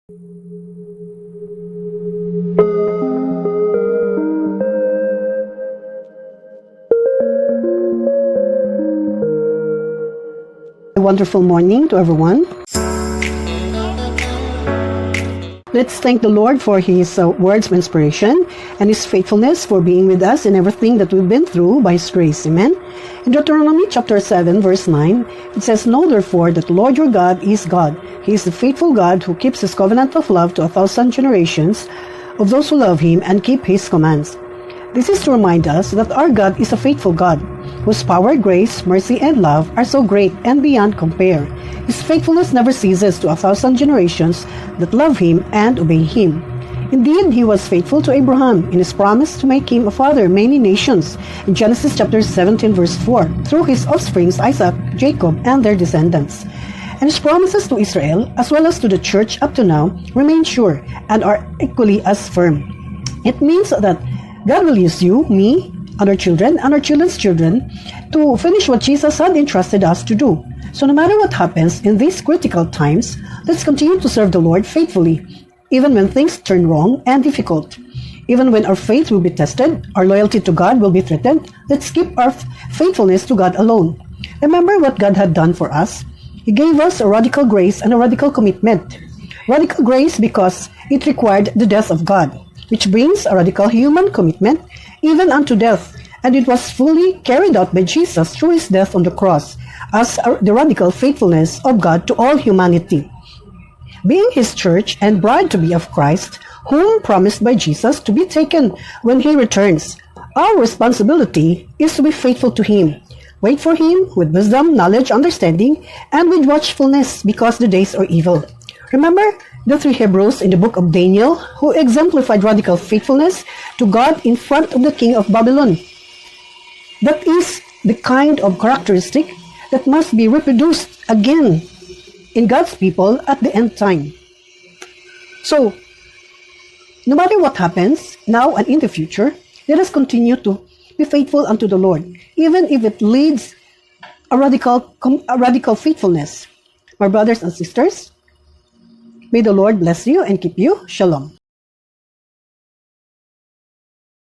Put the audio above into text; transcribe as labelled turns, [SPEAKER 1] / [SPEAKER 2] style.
[SPEAKER 1] A wonderful morning to everyone. Let's thank the Lord for His words of inspiration and His faithfulness for being with us in everything that we've been through by His grace. Amen. In Deuteronomy chapter 7, verse 9, it says, "Know therefore that the Lord your God is God. He is the faithful God who keeps His covenant of love to 1,000 generations of those who love Him and keep His commands." This is to remind us that our God is a faithful God, whose power, grace, mercy, and love are so great and beyond compare. His faithfulness never ceases to 1,000 generations that love Him and obey Him. Indeed, He was faithful to Abraham in His promise to make him a father of many nations in Genesis chapter 17, verse 4, through His offsprings Isaac, Jacob, and their descendants. And His promises to Israel, as well as to the church up to now, remain sure and are equally as firm. It means that God will use you, me, and our children, and our children's children to finish what Jesus had entrusted us to do. So no matter what happens in these critical times, let's continue to serve the Lord faithfully, even when things turn wrong and difficult. Even when our faith will be tested, our loyalty to God will be threatened, let's keep our faithfulness to God alone. Remember what God had done for us. He gave us a radical grace and a radical commitment. Radical grace because it required the death of God, which brings a radical human commitment even unto death, and it was fully carried out by Jesus through His death on the cross as the radical faithfulness of God to all humanity. Being His church and bride to be of Christ, whom promised by Jesus to be taken when He returns, our responsibility is to be faithful to Him. Wait for Him with wisdom, knowledge, understanding, and with watchfulness, because the days are evil. Remember the three Hebrews in the book of Daniel who exemplified radical faithfulness to God in front of the king of Babylon. That is the kind of characteristic that must be reproduced again in God's people at the end time. So, no matter what happens now and in the future, let us continue to be faithful unto the Lord, even if it leads a radical faithfulness. My brothers and sisters, may the Lord bless you and keep you. Shalom.